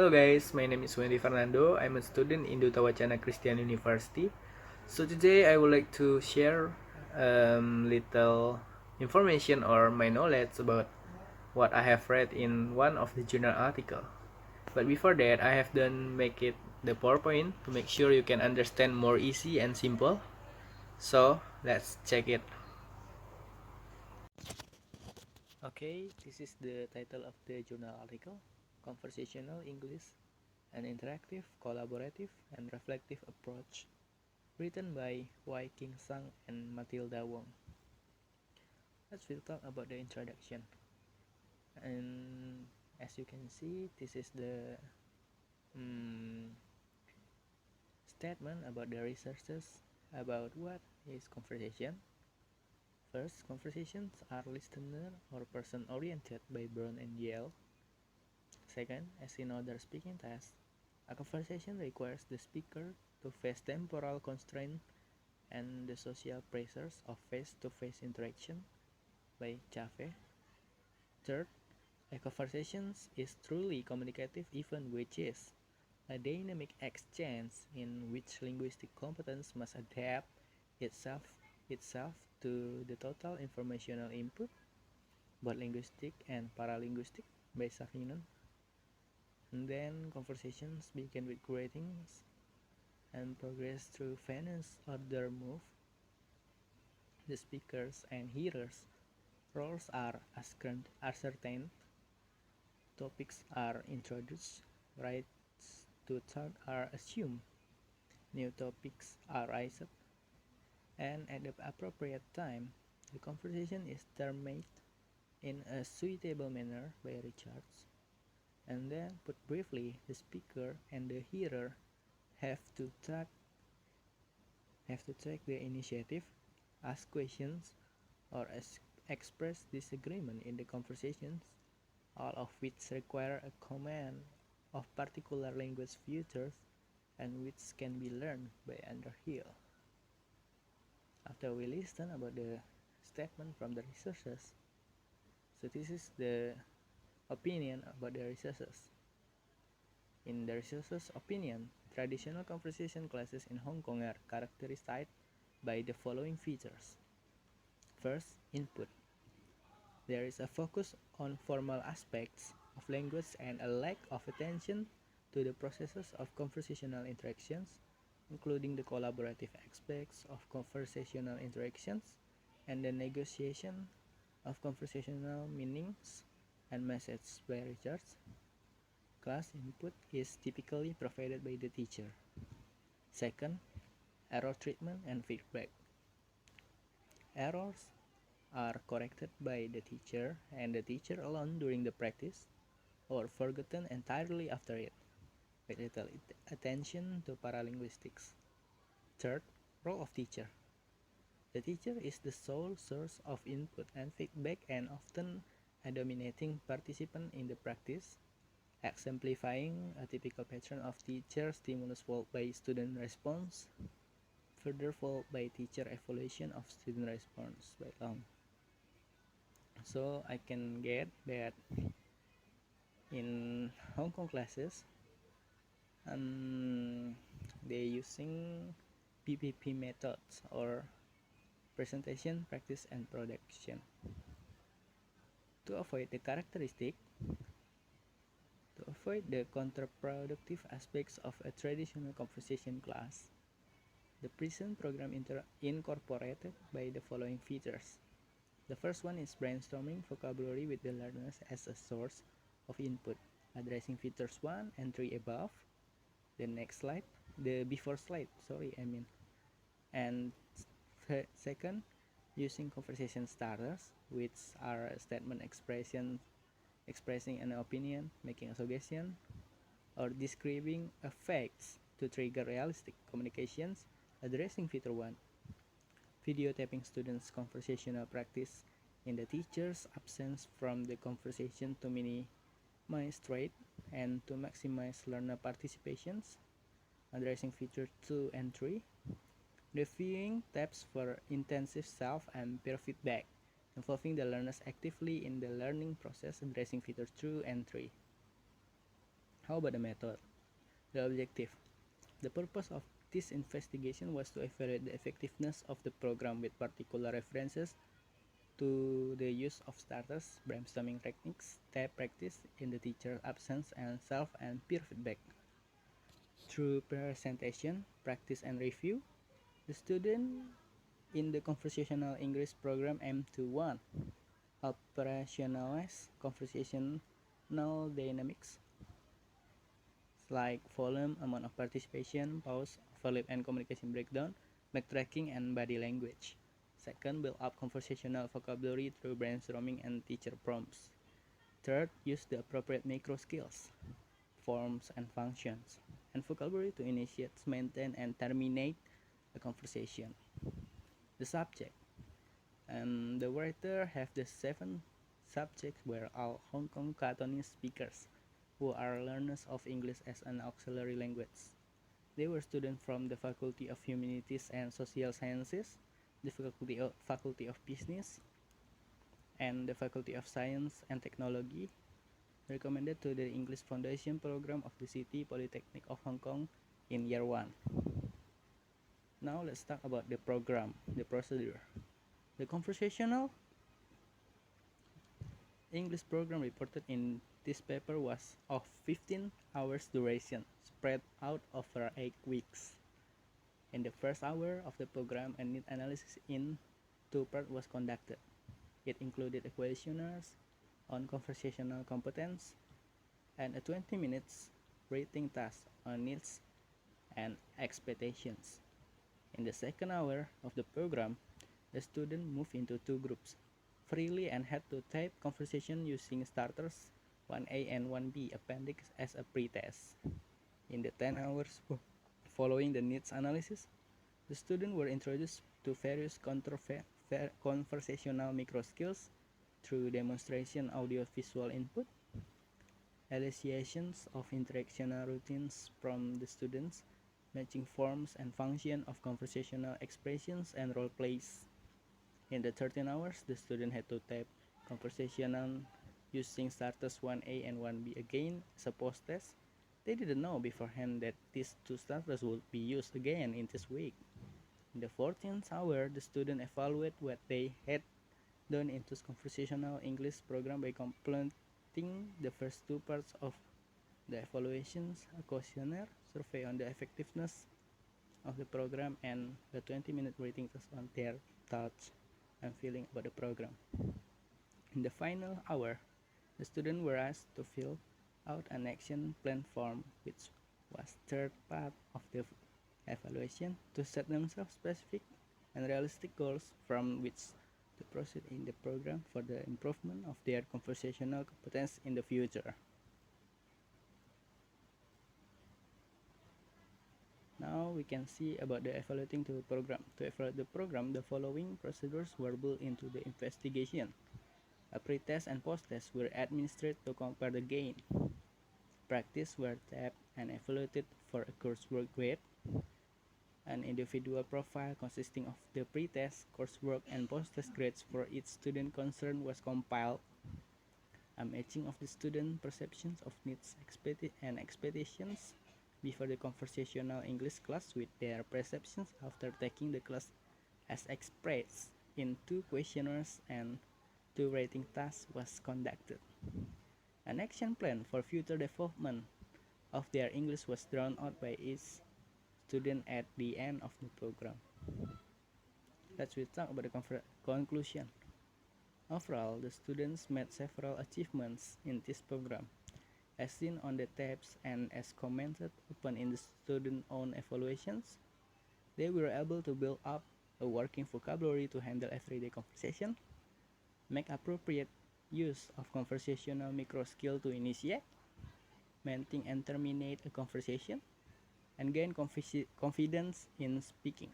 Hello guys, my name is Wendy Fernando. I'm a student in Duta Wacana Christian University. So today I would like to share little information or my knowledge about what I have read in one of the journal article. But before that, I have done make it the PowerPoint to make sure you can understand more easy and simple. So let's check it. Okay, this is the title of the journal article: Conversational English, an interactive, collaborative, and reflective approach, written by Wai King Sang and Matilda Wong. Let's talk about the introduction. And as you can see, this is the statement about the researchers about what is conversation. First, conversations are listener or person oriented by Brown and Yale. Second, as in other speaking tasks, a conversation requires the speaker to face temporal constraints and the social pressures of face-to-face interaction by Cave. Third, a conversation is truly communicative event which is a dynamic exchange in which linguistic competence must adapt itself to the total informational input, both linguistic and paralinguistic, by Safinan. And then conversations begin with greetings and progress through Venus order move. The speakers and hearers roles are ascertained, topics are introduced, rights to thought are assumed, new topics are raised, and at the appropriate time, the conversation is terminated in a suitable manner by Richards. And then, put briefly, the speaker and the hearer have to take the initiative, ask questions, or express disagreement in the conversations, all of which require a command of particular language features and which can be learned by Underhill. After we listen about the statement from the researchers, so this is the opinion about the researchers. In the researchers' opinion, traditional conversation classes in Hong Kong are characterized by the following features. First, input. There is a focus on formal aspects of language and a lack of attention to the processes of conversational interactions, including the collaborative aspects of conversational interactions and the negotiation of conversational meanings and messages by Richards. Class input is typically provided by the teacher. Second, error treatment and feedback. Errors are corrected by the teacher and the teacher alone during the practice, or forgotten entirely after it, with little attention to paralinguistics. Third, role of teacher. The teacher is the sole source of input and feedback and often a dominating participant in the practice, exemplifying a typical pattern of teacher stimulus followed by student response, further followed by teacher evaluation of student response by long. So I can get that in Hong Kong classes, they using PPP methods or presentation, practice, and production. To avoid the counterproductive aspects of a traditional conversation class, the present program incorporated by the following features. The first one is brainstorming vocabulary with the learners as a source of input, addressing features 1 and 3 above. The next slide, the before slide, and second, using conversation starters, which are statement expressing an opinion, making a suggestion, or describing effects to trigger realistic communications, addressing feature 1. Videotaping students' conversational practice in the teacher's absence from the conversation to minimize threat and to maximize learner participations, addressing feature 2 and 3. Reviewing tapes for intensive self and peer feedback, involving the learners actively in the learning process, addressing features 2 and 3. How about the method? The objective. The purpose of this investigation was to evaluate the effectiveness of the program with particular references to the use of starters, brainstorming techniques, tape practice in the teacher's absence, and self and peer feedback. Through presentation, practice, and review, the student in the conversational English program aim to 1. Operationalize conversational dynamics like volume, amount of participation, pause, overlap, and communication breakdown, backtracking, and body language. Second, build up conversational vocabulary through brainstorming and teacher prompts. Third, use the appropriate micro skills, forms and functions, and vocabulary to initiate, maintain, and terminate a conversation. The subject. And the writer have the 7 subjects were all Hong Kong Cantonese speakers who are learners of English as an auxiliary language. They were students from the Faculty of Humanities and Social Sciences, the Faculty of Business, and the Faculty of Science and Technology, recommended to the English Foundation program of the City Polytechnic of Hong Kong in year 1. Now let's talk about the program, the procedure. The conversational English program reported in this paper was of 15 hours duration, spread out over 8 weeks. In the first hour of the program, a need analysis in 2 parts was conducted. It included a questionnaires on conversational competence and a 20 minutes rating task on needs and expectations. In the second hour of the program, the student moved into 2 groups freely and had to type conversation using starters 1A and 1B appendix as a pretest. In the 10 hours following the needs analysis, the students were introduced to various conversational micro skills through demonstration audio-visual input, elicitations of interactional routines from the students, matching forms and function of conversational expressions and role plays. In the 13 hours, the student had to type conversational using starters 1A and 1B again as a post-test. They didn't know beforehand that these 2 starters would be used again in this week. In the 14th hour, the student evaluated what they had done in this conversational English program by completing the first 2 parts of the evaluations, a questionnaire, survey on the effectiveness of the program, and the 20-minute rating test on their thoughts and feeling about the program. In the final hour, the students were asked to fill out an action plan form, which was third part of the evaluation, to set themselves specific and realistic goals from which to proceed in the program for the improvement of their conversational competence in the future. Now we can see about the evaluating the program. To evaluate the program, the following procedures were built into the investigation. A pre-test and post-test were administered to compare the gain. Practice were tapped and evaluated for a coursework grade. An individual profile consisting of the pre-test, coursework, and post-test grades for each student concerned was compiled. A matching of the student perceptions of needs and expectations before the conversational English class with their perceptions after taking the class as expressed in 2 questionnaires and 2 rating tasks was conducted. An action plan for future development of their English was drawn out by each student at the end of the program. Let's talk about the conclusion. Overall, the students made several achievements in this program, as seen on the tabs and as commented upon in the student-owned evaluations. They were able to build up a working vocabulary to handle everyday conversation, make appropriate use of conversational micro skill to initiate, maintain and terminate a conversation, and gain confidence in speaking.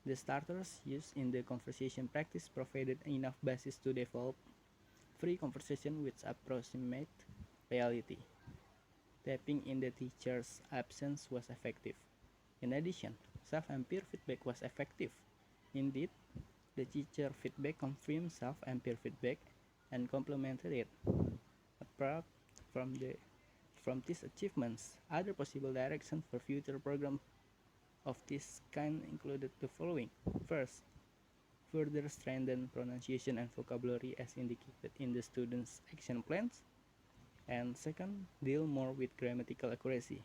The starters used in the conversation practice provided enough basis to develop free conversation which approximate reality. Tapping in the teacher's absence was effective. In addition, self and peer feedback was effective. Indeed, the teacher feedback confirmed self and peer feedback and complemented it. Apart from the From these achievements, other possible directions for future programs of this kind included the following. First, further strengthen pronunciation and vocabulary as indicated in the students' action plans. And second, deal more with grammatical accuracy,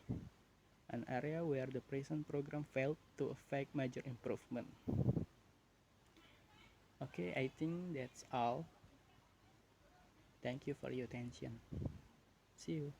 an area where the present program failed to affect major improvement. Okay, I think that's all. Thank you for your attention. See you.